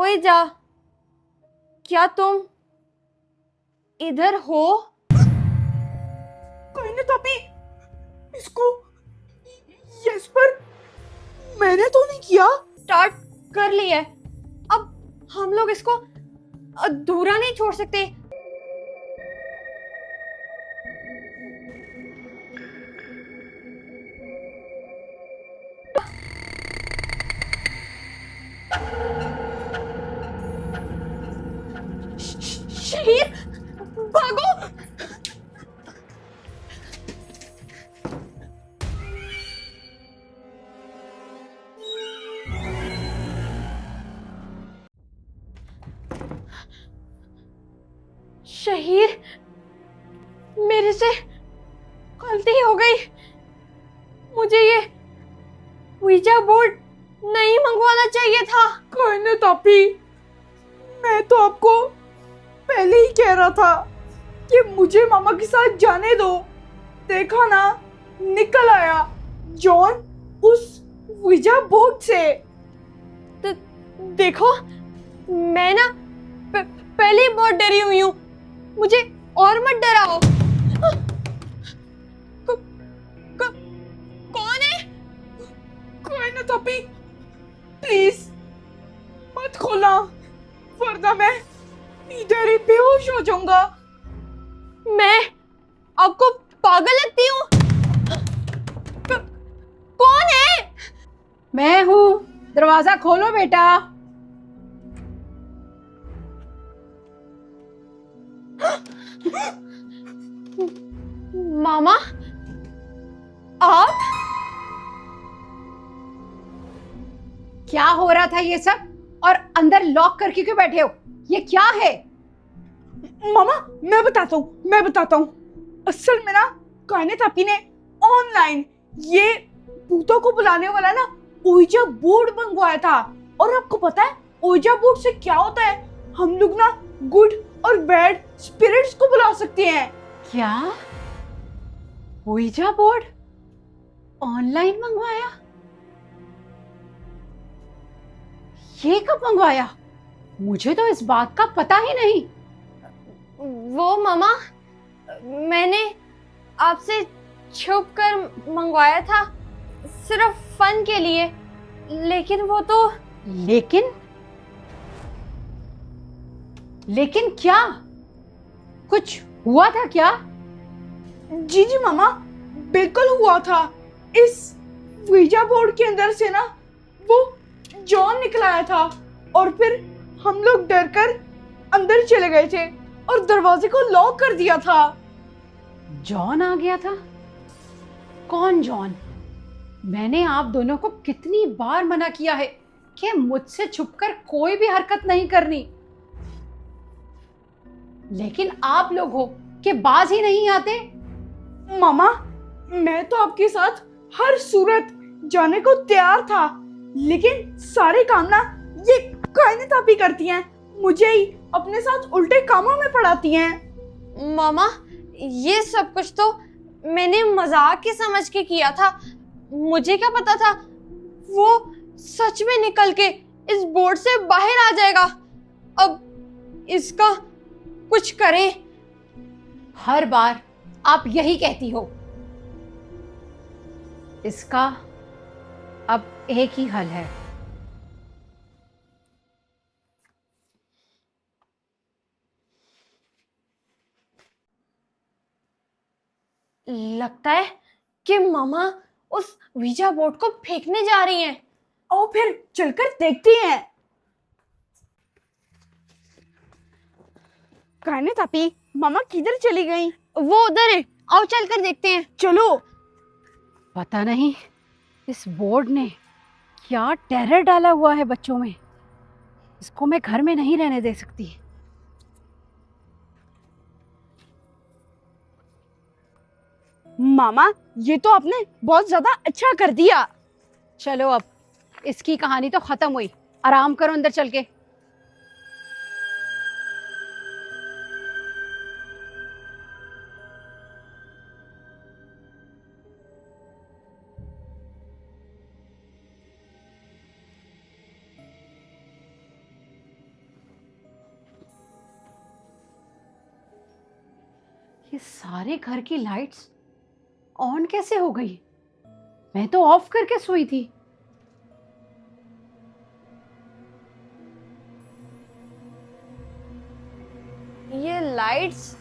ओए जा, क्या तुम इधर हो? कोई नहीं तापी, इसको यस पर मैंने तो नहीं किया। स्टार्ट कर ली है, अब हम लोग इसको अधूरा नहीं छोड़ सकते। शहीद, भागो! शहीद, मेरे से गलती हो गई। मुझे ये वीजा बोर्ड नहीं मंगवाना चाहिए था। कोई नहीं तापी, मैं तो आपको पहले ही कह रहा था कि मुझे मामा के साथ जाने दो। देखा ना, निकल आया जॉन उस विजा बोर्ड से। देखो, मैं ना पहले ही बहुत डरी हुई हूँ, मुझे और मत डराओ। कौन है? कोई ना तापी, प्लीज मत खोलना, वरना मैं इधर ही बेहोश हो जाऊंगा। मैं आपको पागल लगती हूँ? कौन है? मैं हूँ, दरवाजा खोलो बेटा। मामा, आप? क्या हो रहा था ये सब, और अंदर लॉक करके क्यों बैठे हो? ये क्या है? मामा, मैं बताता हूँ। असल में ना कायने तापी ने ऑनलाइन ये भूतों को बुलाने वाला ना ओइजा बोर्ड मंगवाया था। और आपको पता है ओइजा बोर्ड से क्या होता है? हम लोग ना गुड और बैड स्पिरिट्स को बुला सकते हैं। क्या ouija बोर्ड ऑनलाइन मंगवाया? ये कब मंगवाया? मुझे तो इस बात का पता ही नहीं। वो मामा, मैंने आपसे छुप कर मंगवाया था, सिर्फ फन के लिए। लेकिन वो तो लेकिन क्या? कुछ हुआ था क्या? जी जी मामा, बिल्कुल हुआ था। इस वीजा बोर्ड के अंदर से ना वो जॉन निकल आया था, और फिर हम लोग डर कर अंदर चले गए थे और दरवाजे को लॉक कर दिया था। जॉन आ गया था? कौन जॉन? मैंने आप दोनों को कितनी बार मना किया है कि मुझसे छुपकर कोई भी हरकत नहीं करनी, लेकिन आप लोग हो कि बाज ही नहीं आते। मामा, मैं तो आपके साथ हर सूरत जाने को तैयार था, लेकिन सारे काम ना ये कायने तापी करती हैं, मुझे ही अपने साथ उल्टे कामों में पड़ाती हैं। मामा, ये सब कुछ तो मैंने मजाक के समझ के किया था। मुझे क्या पता था वो सच में निकल के इस बोर्ड से बाहर आ जाएगा। अब इसका कुछ करें। हर बार आप यही कहती हो। इसका अब एक ही हल है। लगता है कि मामा उस वीजा बोर्ड को फेंकने जा रही हैं। आओ फिर चलकर देखते हैं। कायने तापी, मामा किधर चली गई? वो उधर है, आओ चलकर देखते हैं। चलो। पता नहीं इस बोर्ड ने क्या टेरर डाला हुआ है बच्चों में। इसको मैं घर में नहीं रहने दे सकती। मामा, ये तो आपने बहुत ज्यादा अच्छा कर दिया। चलो अब इसकी कहानी तो खत्म हुई, आराम करो अंदर चल के। ये सारे घर की लाइट्स ऑन कैसे हो गई? मैं तो ऑफ करके सोई थी। ये लाइट्स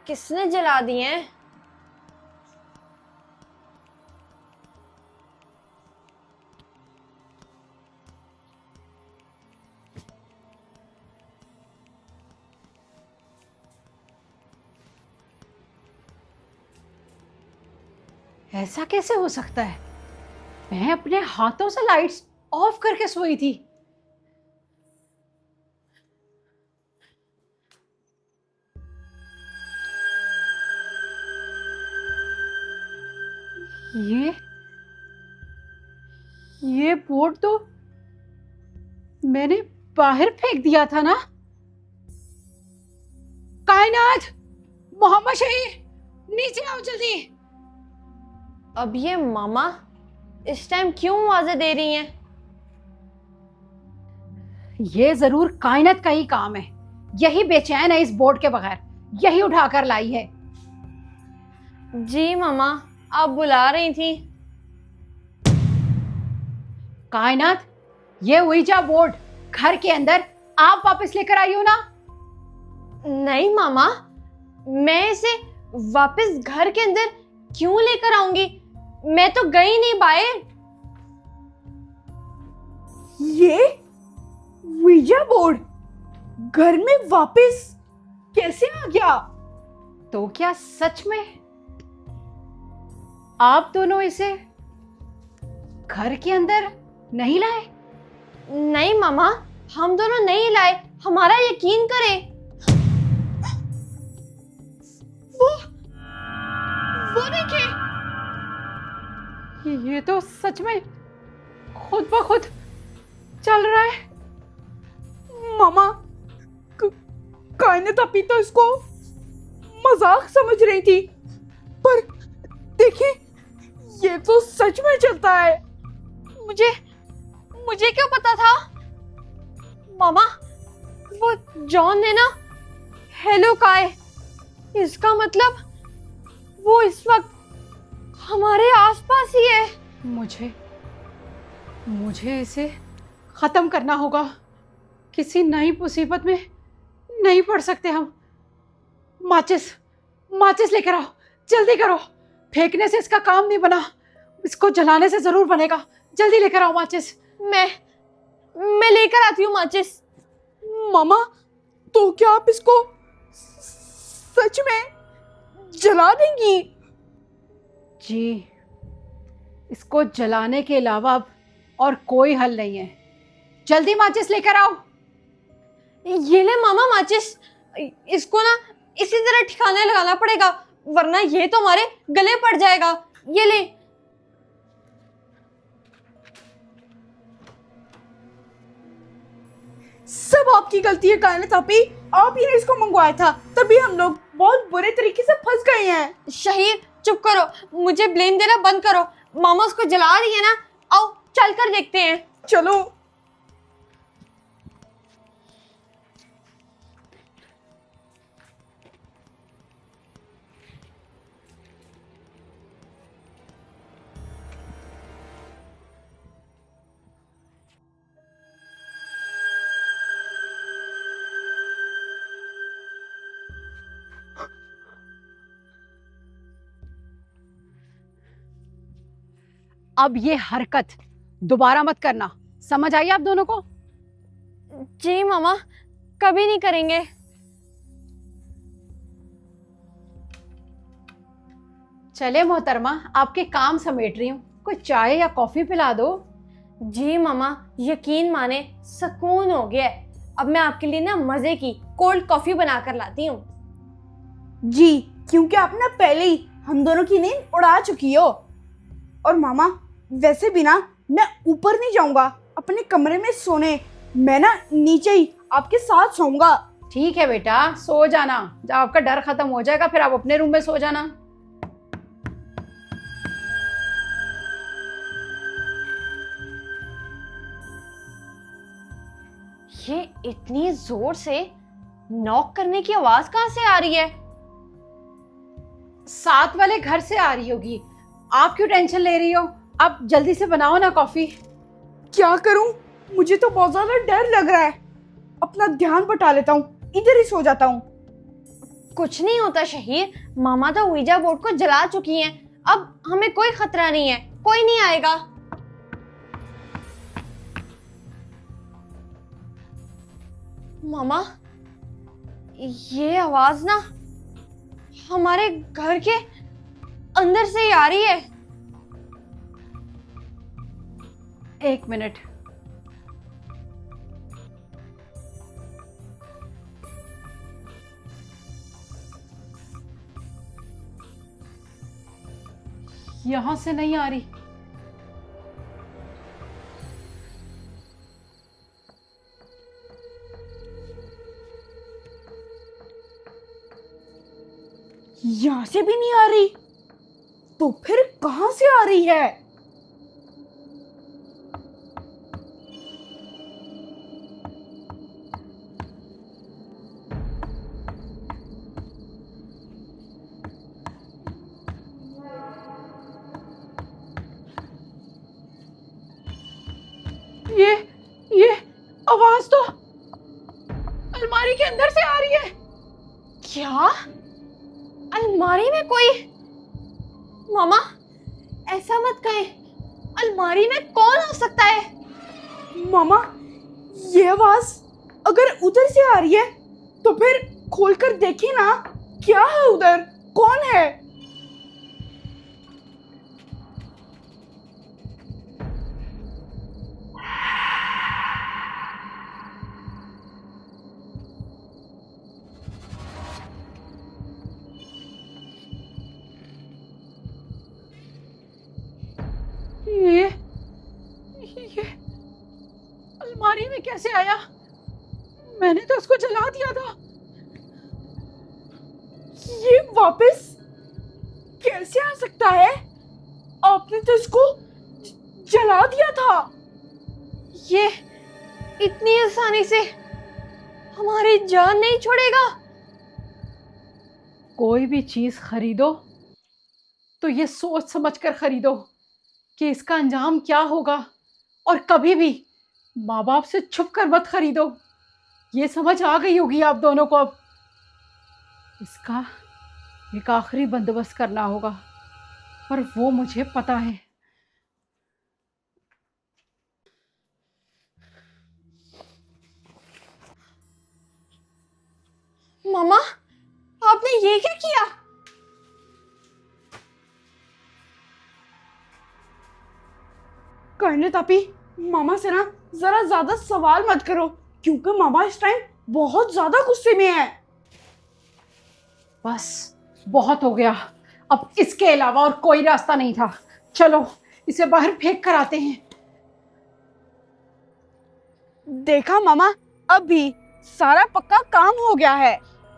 किसने जला दी हैं? ऐसा कैसे हो सकता है? मैं अपने हाथों से लाइट्स ऑफ करके सोई थी। ये बोर्ड तो मैंने बाहर फेंक दिया था ना। कायनात, मोहम्मद शहीर, नीचे आओ जल्दी। अब ये मामा इस टाइम क्यों आवाजें दे रही हैं? ये जरूर कायनात का ही काम है। यही बेचैन है इस बोर्ड के बगैर, यही उठाकर लाई है। जी मामा, आप बुला रही थी। कायनात, ये उइजा बोर्ड घर के अंदर आप वापस लेकर आई हो ना? नहीं मामा, मैं इसे वापस घर के अंदर क्यों लेकर आऊंगी? मैं तो गई नहीं बाहर। ये वीजा बोर्ड घर में वापस कैसे आ गया? तो क्या सच में आप दोनों इसे घर के अंदर नहीं लाए? नहीं मामा, हम दोनों नहीं लाए, हमारा यकीन करें। वो देखिए, ये तो सच में खुद ब खुद चल रहा है। मामा, कायनात अपी तो इसको मजाक समझ रही थी, पर देखिए ये तो सच में चलता है। मुझे क्या पता था? मामा, वो जॉन ने ना हेलो कहा है। इसका मतलब वो इस वक्त हमारे आसपास ही है। मुझे इसे खत्म करना होगा। किसी नई मुसीबत में नहीं पड़ सकते हम। माचिस लेकर आओ, जल्दी करो। फेंकने से इसका काम नहीं बना, इसको जलाने से जरूर बनेगा। जल्दी लेकर आओ माचिस। मैं लेकर आती हूँ माचिस। मामा, तो क्या आप इसको सच में जला देंगी? जी, इसको जलाने के अलावा अब और कोई हल नहीं है। जल्दी माचिस लेकर आओ। ये ले मामा माचिस। इसको ना इसी तरह ठिकाने लगाना पड़ेगा, वरना ये तो हमारे गले पड़ जाएगा। ये ले। सब आपकी गलती है कायनात अपी, आप ही ने इसको मंगवाया था, तभी हम लोग बहुत बुरे तरीके से फंस गए हैं। शहीर चुप करो, मुझे ब्लेम देना बंद करो। मामा उसको जला रही है ना, आओ चल कर देखते हैं। चलो। अब ये हरकत दोबारा मत करना, समझ आई आप दोनों को? जी मामा, कभी नहीं करेंगे। चले मोहतरमा, आपके काम समेट रही हूँ, कोई चाय या कॉफी पिला दो। जी मामा, यकीन माने सुकून हो गया है। अब मैं आपके लिए ना मजे की कोल्ड कॉफी बना कर लाती हूँ। जी, क्योंकि आप ना पहले ही हम दोनों की नींद उड़ा चुकी हो। और मामा, वैसे भी ना मैं ऊपर नहीं जाऊंगा अपने कमरे में सोने, मैं ना नीचे ही आपके साथ सोऊंगा। ठीक है बेटा, सो जाना। जब आपका डर खत्म हो जाएगा फिर आप अपने रूम में सो जाना। ये इतनी जोर से नॉक करने की आवाज कहाँ से आ रही है? साथ वाले घर से आ रही होगी। आप क्यों टेंशन ले रही हो? आप जल्दी से बनाओ ना कॉफी। क्या करूं, मुझे तो बहुत ज्यादा डर लग रहा है। अपना ध्यान बटा लेता हूँ, इधर ही सो जाता हूँ। कुछ नहीं होता शहीर, मामा तो ouija बोर्ड को जला चुकी हैं। अब हमें कोई खतरा नहीं है, कोई नहीं आएगा। मामा, ये आवाज ना हमारे घर के अंदर से ही आ रही है। 1 मिनट। यहां से नहीं आ रही। यहाँ से भी नहीं आ रही, तो फिर कहां से आ रही है? ये आवाज तो अलमारी के अंदर से आ रही है। क्या? अलमारी में कोई? मामा, ऐसा मत कहें। अलमारी में कौन हो सकता है? मामा, ये आवाज अगर उधर से आ रही है तो फिर खोलकर देखिए ना, क्या है उधर, कौन है? ये अलमारी में कैसे आया? मैंने तो उसको जला दिया था। ये वापस कैसे आ सकता है? आपने तो इसको जला दिया था। ये इतनी आसानी से हमारी जान नहीं छोड़ेगा। कोई भी चीज खरीदो तो ये सोच समझ कर खरीदो कि इसका अंजाम क्या होगा, और कभी भी माँ बाप से छुप कर मत खरीदो। ये समझ आ गई होगी आप दोनों को। अब इसका एक आखिरी बंदोबस्त करना होगा, और वो मुझे पता है। मामा, आपने ये क्या किया? कहने तापी, मामा से ना जरा ज्यादा सवाल मत करो, क्योंकि मामा इस टाइम बहुत ज्यादा गुस्से में है। बस बहुत हो गया, अब इसके अलावा और कोई रास्ता नहीं था। चलो इसे बाहर फेंक कर आते हैं। देखा मामा, अभी सारा पक्का काम हो गया है।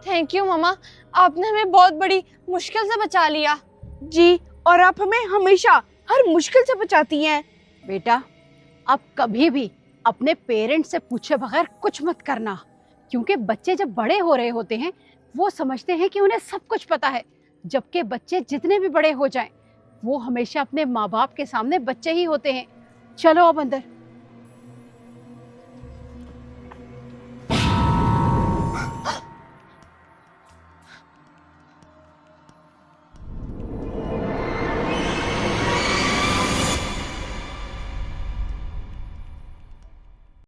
थैंक यू मामा, आपने हमें बहुत बड़ी मुश्किल से बचा लिया। जी, और आप हमें हमेशा हर मुश्किल से बचाती हैं। बेटा, अब कभी भी अपने पेरेंट्स से पूछे बगैर कुछ मत करना, क्योंकि बच्चे जब बड़े हो रहे होते हैं वो समझते हैं कि उन्हें सब कुछ पता है, जबकि बच्चे जितने भी बड़े हो जाएं वो हमेशा अपने माँ बाप के सामने बच्चे ही होते हैं। चलो अब अंदर।